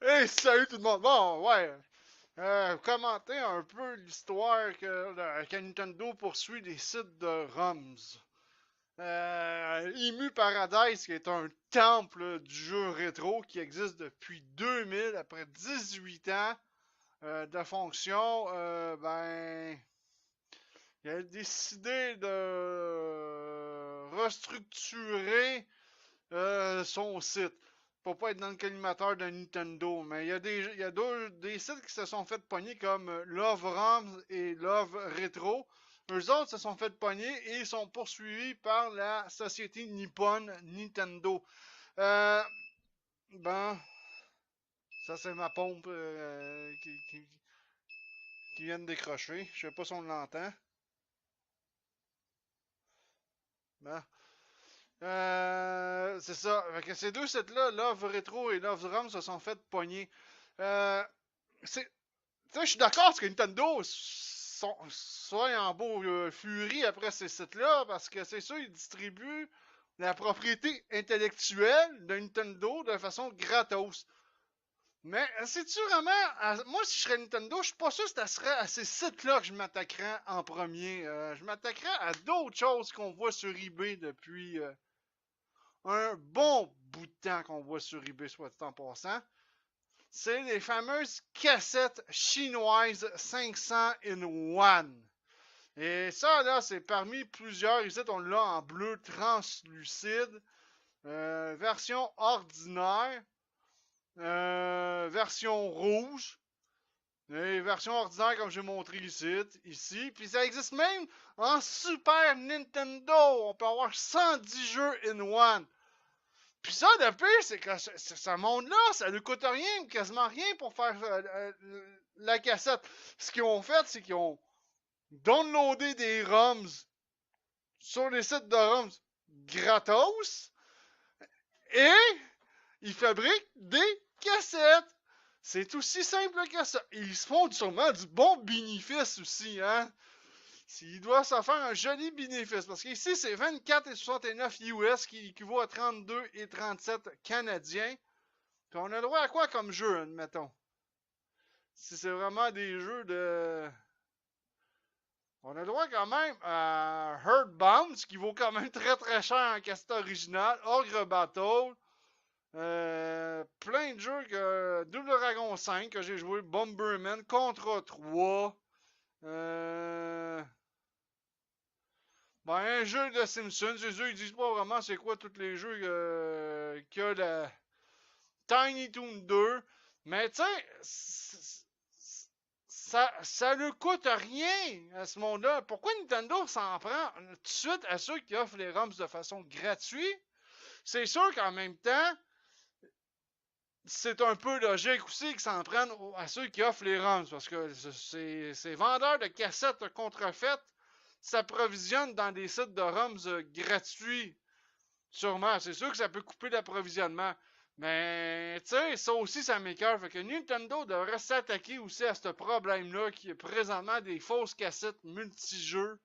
Hey, salut tout le monde! Bon, ouais. Commenter un peu l'histoire que Nintendo poursuit des sites de ROMs. Emu Paradise, qui est un temple du jeu rétro qui existe depuis 2000, après 18 ans de fonction, il a décidé de restructurer son site pour pas être dans le collimateur de Nintendo. Mais il y a des sites qui se sont fait pogner comme Love ROM et Love Retro. Eux autres se sont fait pogner et sont poursuivis par la société Nippon Nintendo. Euh, ben, ça c'est ma pompe qui vient de décrocher. Je sais pas si on l'entend. Ben, c'est ça. Fait que ces deux sites-là, Love Retro et Love ROM, se sont fait pogner. Euh, c'est, Tu sais, je suis d'accord parce que Nintendo soit en beau furie après ces sites-là, parce que c'est sûr, ils distribuent la propriété intellectuelle de Nintendo de façon gratos. Mais c'est-tu vraiment. Moi, si je serais Nintendo, je suis pas sûr que ce serait à ces sites-là que je m'attaquerais en premier. Je m'attaquerais à d'autres choses qu'on voit sur eBay depuis un bon bout de temps qu'on voit sur eBay, soit dit en passant. C'est les fameuses cassettes chinoises 500 in 1. Et ça, là, c'est parmi plusieurs. Ici, on l'a en bleu translucide, version ordinaire, version rouge, et version ordinaire, comme j'ai montré ici. Puis ça existe même en Super Nintendo. On peut avoir 110 jeux in one. Puis ça, le pire, c'est que ce monde-là, ça ne coûte rien, quasiment rien pour faire la cassette. Ce qu'ils ont fait, c'est qu'ils ont downloadé des ROMs sur les sites de ROMs gratos et ils fabriquent des cassettes. C'est aussi simple que ça. Ils se font sûrement du bon bénéfice aussi, hein. Il doit se faire un joli bénéfice. Parce qu'ici, c'est 24,69 US qui équivaut à 32,37 canadiens. Puis on a le droit à quoi comme jeu, admettons? Si c'est vraiment des jeux de. On a le droit quand même à Earthbound, ce qui vaut quand même très très cher en cassette originale. Ogre Battle. Plein de jeux que. Double Dragon 5 que j'ai joué. Bomberman. Contra 3. Un jeu de Simpsons. Les jeux, ils disent pas vraiment c'est quoi tous les jeux qu'il y a la Tiny Toon 2. Mais tu sais, ça ne coûte rien à ce monde-là. Pourquoi Nintendo s'en prend tout de suite à ceux qui offrent les ROMs de façon gratuite? C'est sûr qu'en même temps, c'est un peu logique aussi qu'ils s'en prennent à ceux qui offrent les ROMs. Parce que ces vendeurs de cassettes contrefaites s'approvisionnent dans des sites de ROMs gratuits. Sûrement. C'est sûr que ça peut couper l'approvisionnement. Mais, tu sais, ça aussi, ça m'écoeure. Fait que Nintendo devrait s'attaquer aussi à ce problème-là, qui est présentement des fausses cassettes multijeux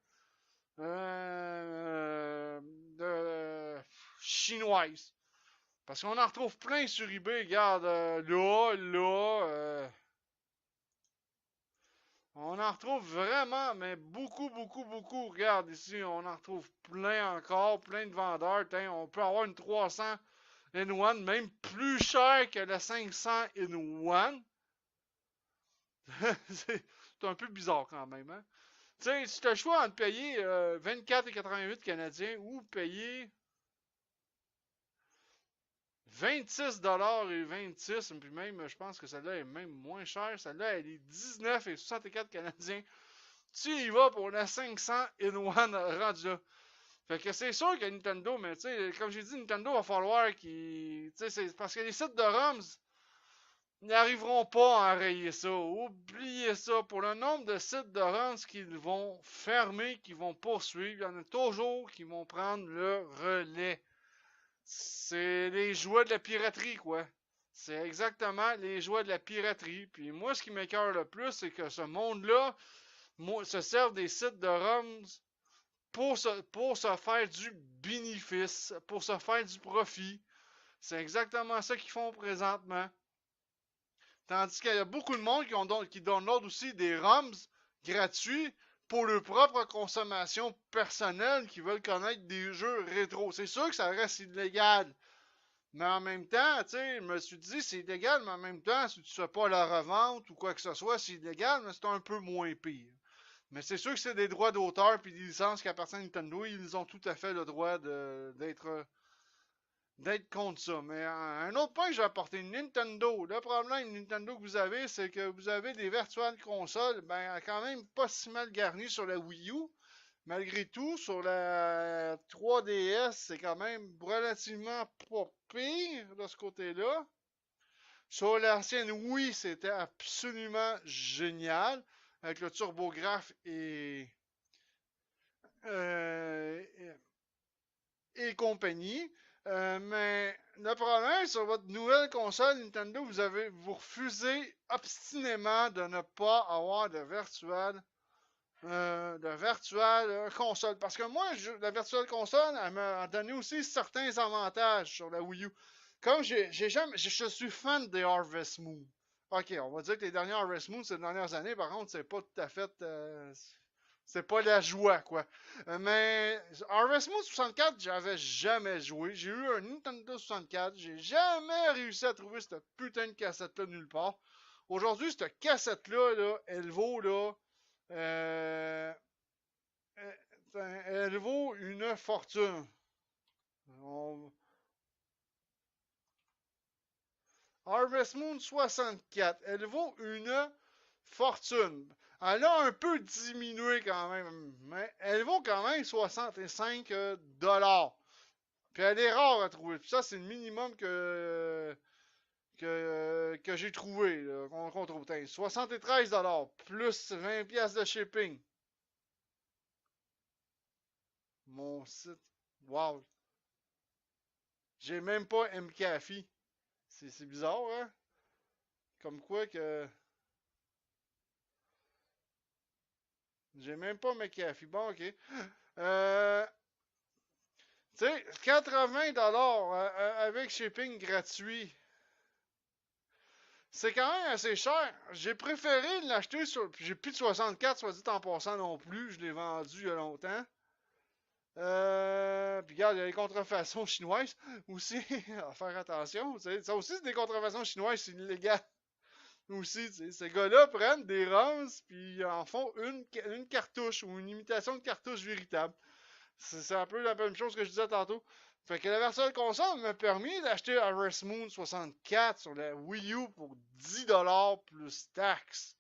de chinoises. Parce qu'on en retrouve plein sur eBay. Regarde, on en retrouve vraiment, mais beaucoup, beaucoup, beaucoup. Regarde ici, on en retrouve plein encore, plein de vendeurs. On peut avoir une 300 in one, même plus cher que la 500 in one. C'est un peu bizarre quand même, hein? Tu sais, si tu as le choix entre payer 24,88 canadiens ou payer 26$ et 26, puis même, je pense que celle-là est même moins chère. Celle-là, elle est 19,64 canadiens. Tu y vas pour la 500 in one rendu là. Fait que c'est sûr que Nintendo, mais tu sais, comme j'ai dit, Nintendo va falloir qu'ils. Tu sais, c'est parce que les sites de ROMs n'arriveront pas à enrayer ça. Oubliez ça. Pour le nombre de sites de ROMs qu'ils vont fermer, qu'ils vont poursuivre, il y en a toujours qui vont prendre le relais. C'est les jouets de la piraterie, quoi. C'est exactement les jouets de la piraterie. Puis moi, ce qui m'écoeure le plus, c'est que ce monde-là se sert des sites de ROMs pour se faire du bénéfice, pour se faire du profit. C'est exactement ça qu'ils font présentement. Tandis qu'il y a beaucoup de monde qui download aussi des ROMs gratuits pour leur propre consommation personnelle qui veulent connaître des jeux rétro. C'est sûr que ça reste illégal. Mais en même temps, tu sais, je me suis dit, c'est illégal, mais en même temps, si tu fais pas la revente ou quoi que ce soit, c'est illégal, mais c'est un peu moins pire. Mais c'est sûr que c'est des droits d'auteur puis des licences qui appartiennent à Nintendo, ils ont tout à fait le droit d'être contre ça. Mais un autre point que je vais apporter, Nintendo. Le problème Nintendo que vous avez, c'est que vous avez des virtual consoles, ben, quand même pas si mal garnies sur la Wii U. Malgré tout, sur la 3DS, c'est quand même relativement pas pire de ce côté-là. Sur l'ancienne Wii, c'était absolument génial, avec le TurboGrafx euh, et compagnie. Mais le problème, sur votre nouvelle console Nintendo, vous refusez obstinément de ne pas avoir de virtual console. Parce que moi, la virtual console, elle m'a donné aussi certains avantages sur la Wii U. Comme je suis fan des Harvest Moon. Ok, on va dire que les derniers Harvest Moon, ces dernières années, par contre, c'est pas tout à fait. C'est pas la joie, quoi. Mais Harvest Moon 64, j'avais jamais joué. J'ai eu un Nintendo 64. J'ai jamais réussi à trouver cette putain de cassette-là nulle part. Aujourd'hui, cette cassette-là, là, elle vaut, là. Euh, elle vaut une fortune. On- Harvest Moon 64, elle vaut une fortune. Elle a un peu diminué quand même, mais elle vaut quand même 65 dollars. Puis elle est rare à trouver. Puis ça, c'est le minimum que j'ai trouvé, qu'on trouve. 73 dollars plus 20 pièces de shipping. Mon site. Wow. J'ai même pas MKFI. C'est bizarre, hein? Comme quoi que. J'ai même pas McAfee. Bon, ok. Euh, tu sais, 80$ avec shipping gratuit. C'est quand même assez cher. J'ai préféré l'acheter sur. J'ai plus de 64, soit dit en passant non plus. Je l'ai vendu il y a longtemps. Puis regarde, il y a les contrefaçons chinoises aussi. À faire attention. Ça aussi, c'est des contrefaçons chinoises, c'est illégal. Aussi, tu sais, ces gars-là prennent des ROMs puis en font une cartouche ou une imitation de cartouche véritable. C'est un peu la même chose que je disais tantôt. Fait que la version de console m'a permis d'acheter Harvest Moon 64 sur la Wii U pour 10$ plus taxes.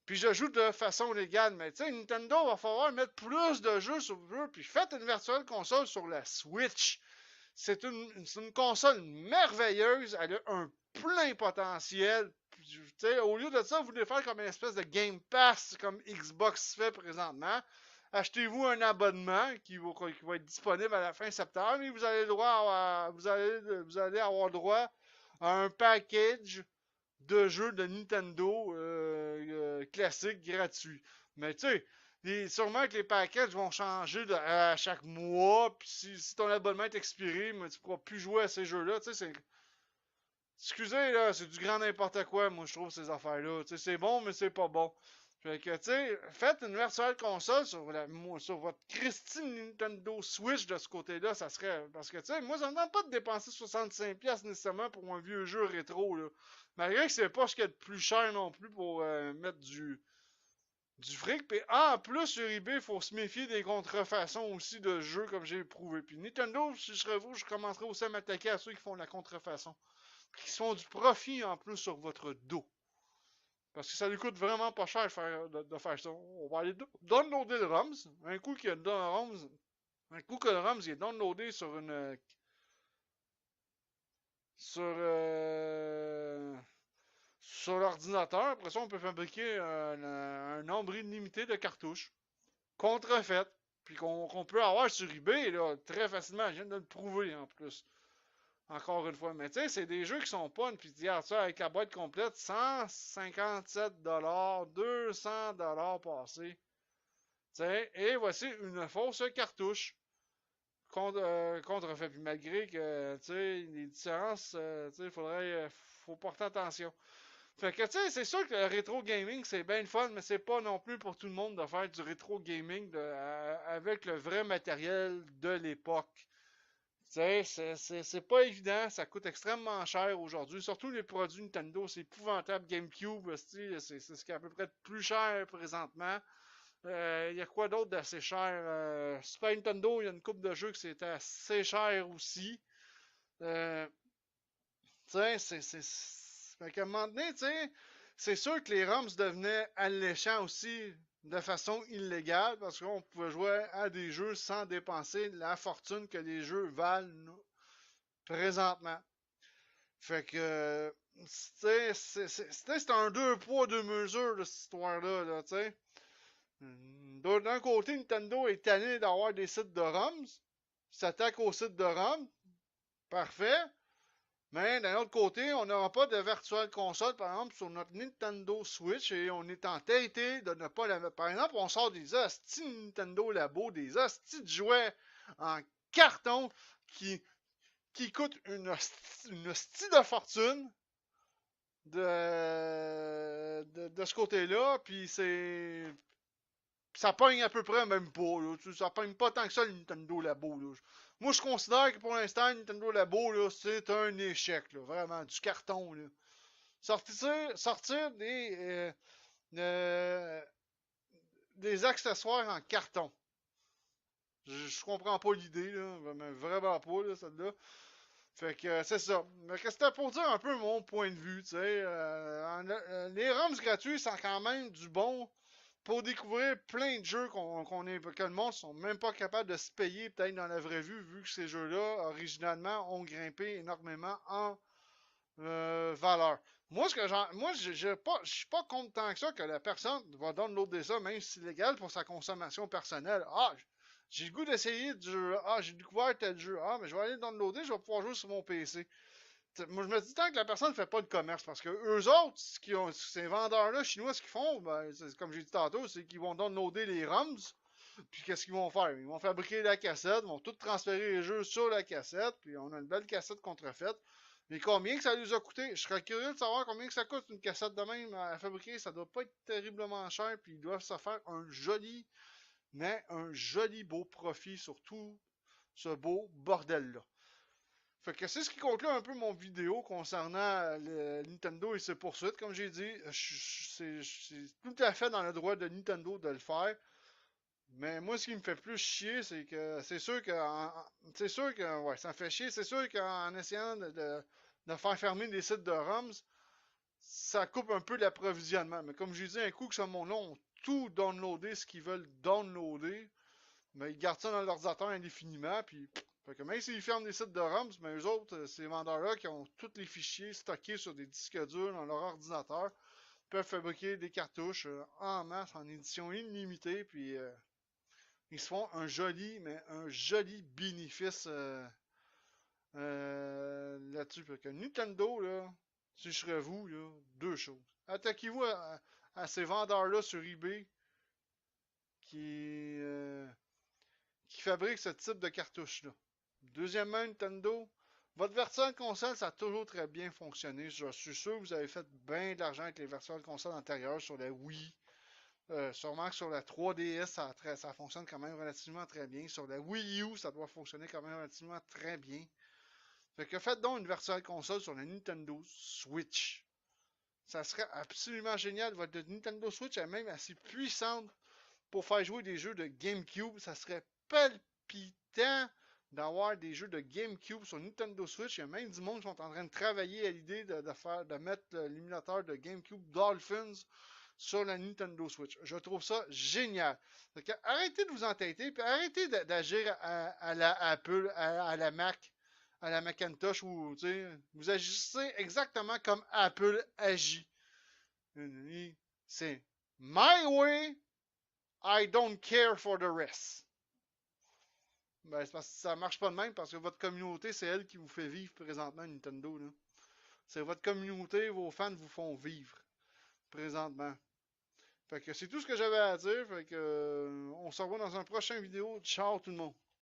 Puis je joue de façon légale, mais tu sais, Nintendo va falloir mettre plus de jeux sur le jeu, puis faites une virtuelle console sur la Switch. C'est une console merveilleuse, elle a un plein potentiel. Au lieu de ça, vous voulez faire comme une espèce de Game Pass comme Xbox fait présentement. Achetez-vous un abonnement qui va être disponible à la fin septembre et vous allez, vous allez avoir droit à un package de jeux de Nintendo classiques gratuits. Mais tu sais, sûrement que les packages vont changer à chaque mois. Puis si ton abonnement est expiré, mais tu pourras plus jouer à ces jeux-là. Tu sais, excusez, là, c'est du grand n'importe quoi, moi, je trouve, ces affaires-là. Tu sais, c'est bon, mais c'est pas bon. Fait que, tu sais, faites une virtuelle console sur votre Christine Nintendo Switch de ce côté-là, ça serait. Parce que, tu sais, moi, ça me demande pas de dépenser 65$ nécessairement pour un vieux jeu rétro, là. Malgré que c'est pas ce qu'il y a de plus cher non plus pour mettre du fric. Puis en plus, sur eBay, il faut se méfier des contrefaçons aussi de jeux, comme j'ai éprouvé. Puis Nintendo, si je serais vous, je commencerais aussi à m'attaquer à ceux qui font la contrefaçon. Qui font du profit en plus sur votre dos. Parce que ça lui coûte vraiment pas cher de faire ça. On va aller downloader le ROMs. Un coup que le ROMs est downloadé sur une. Sur l'ordinateur. Après ça, on peut fabriquer un nombre illimité de cartouches contrefaites. Puis qu'on peut avoir sur eBay là, très facilement. Je viens de le prouver en plus. Encore une fois. Mais tu sais, c'est des jeux qui sont pas une pitié. Ça, avec la boîte complète, 157$, 200$ passés. T'sais, et voici une fausse cartouche contrefait. Puis malgré que, tu sais, les différences, tu sais, faut porter attention. Fait que, tu sais, c'est sûr que le rétro gaming, c'est bien le fun, mais c'est pas non plus pour tout le monde de faire du rétro gaming avec le vrai matériel de l'époque. Tu sais, c'est pas évident, ça coûte extrêmement cher aujourd'hui. Surtout les produits Nintendo, c'est épouvantable. GameCube, c'est ce qui est à peu près plus cher présentement. Il y a quoi d'autre d'assez cher? Super Nintendo, il y a une coupe de jeux que c'était assez cher aussi. Euh, tu sais, fait qu'à un moment donné, tu sais, c'est sûr que les ROMs devenaient alléchants aussi de façon illégale parce qu'on pouvait jouer à des jeux sans dépenser la fortune que les jeux valent présentement. Fait que, tu sais, c'est un deux poids, deux mesures, de cette histoire-là, là, tu sais. D'un côté, Nintendo est tanné d'avoir des sites de ROMs, s'attaque aux sites de ROM, parfait. Mais d'un autre côté, on n'aura pas de Virtual Console, par exemple, sur notre Nintendo Switch et on est entêté de ne pas la mettre. Par exemple, on sort des hosties Nintendo Labo, des hosties de jouets en carton qui coûtent une hostie de fortune de ce côté-là, puis ça pogne à peu près même pas. Là. Ça pogne pas tant que ça le Nintendo Labo. Là. Moi, je considère que pour l'instant, Nintendo Labo, là, c'est un échec. Là. Vraiment, du carton. Là. Sortir des accessoires en carton. Je comprends pas l'idée. Là. Vraiment pas, là, celle-là. Fait que c'est ça. Mais que c'était pour dire un peu mon point de vue. Les ROMs gratuits sont quand même du bon pour découvrir plein de jeux que le monde sont même pas capables de se payer peut-être dans la vraie vie, vu que ces jeux-là, originalement, ont grimpé énormément en valeur. Moi, je suis pas content que ça que la personne va downloader ça, même si c'est légal pour sa consommation personnelle. Ah, j'ai le goût d'essayer du jeu. Ah, j'ai découvert tel jeu. Ah, mais je vais aller le downloader, je vais pouvoir jouer sur mon PC. Moi, je me dis tant que la personne ne fait pas de commerce, parce que eux autres, ces vendeurs-là chinois, ce qu'ils font, ben, comme j'ai dit tantôt, c'est qu'ils vont downloader les ROMs, puis qu'est-ce qu'ils vont faire? Ils vont fabriquer la cassette, vont tout transférer les jeux sur la cassette, puis on a une belle cassette contrefaite. Mais combien que ça nous a coûté? Je serais curieux de savoir combien que ça coûte une cassette de même à fabriquer. Ça doit pas être terriblement cher, puis ils doivent se faire un joli beau profit sur tout ce beau bordel-là. Fait que c'est ce qui conclut un peu mon vidéo concernant le Nintendo et ses poursuites. Comme j'ai dit, c'est tout à fait dans le droit de Nintendo de le faire. Mais moi, ce qui me fait plus chier, c'est que c'est sûr que ouais, ça me fait chier. C'est sûr qu'en essayant de faire fermer des sites de ROMs, ça coupe un peu l'approvisionnement. Mais comme j'ai dit, un coup que ce monde-là ont tout downloadé, ce qu'ils veulent downloader, mais ils gardent ça dans l'ordinateur indéfiniment, puis fait que même s'ils ferment des sites de ROMs, mais eux autres, ces vendeurs-là qui ont tous les fichiers stockés sur des disques durs dans leur ordinateur, peuvent fabriquer des cartouches en masse, en édition illimitée, puis ils se font mais un joli bénéfice là-dessus. Fait que Nintendo, là, si je serais vous, là, deux choses. Attaquez-vous à ces vendeurs-là sur eBay qui, euh, qui fabriquent ce type de cartouches-là. Deuxièmement, Nintendo, votre version de console, ça a toujours très bien fonctionné. Je suis sûr que vous avez fait bien de l'argent avec les versions de console antérieures sur la Wii. Sûrement que sur la 3DS, ça fonctionne quand même relativement très bien. Sur la Wii U, ça doit fonctionner quand même relativement très bien. Fait que faites donc une virtual console sur la Nintendo Switch. Ça serait absolument génial. Votre Nintendo Switch est même assez puissante pour faire jouer des jeux de GameCube. Ça serait palpitant d'avoir des jeux de GameCube sur Nintendo Switch. Il y a même du monde qui sont en train de travailler à l'idée de mettre l'émulateur de GameCube Dolphins sur la Nintendo Switch. Je trouve ça génial. Donc, arrêtez de vous entêter, puis arrêtez d'agir à la Apple, à la Mac, à la Macintosh, où vous agissez exactement comme Apple agit. C'est my way, I don't care for the rest. Ben, c'est parce que ça marche pas de même, parce que votre communauté, c'est elle qui vous fait vivre présentement, Nintendo. C'est votre communauté, vos fans vous font vivre présentement. Fait que c'est tout ce que j'avais à dire. Fait que on se revoit dans un prochain vidéo. Ciao tout le monde.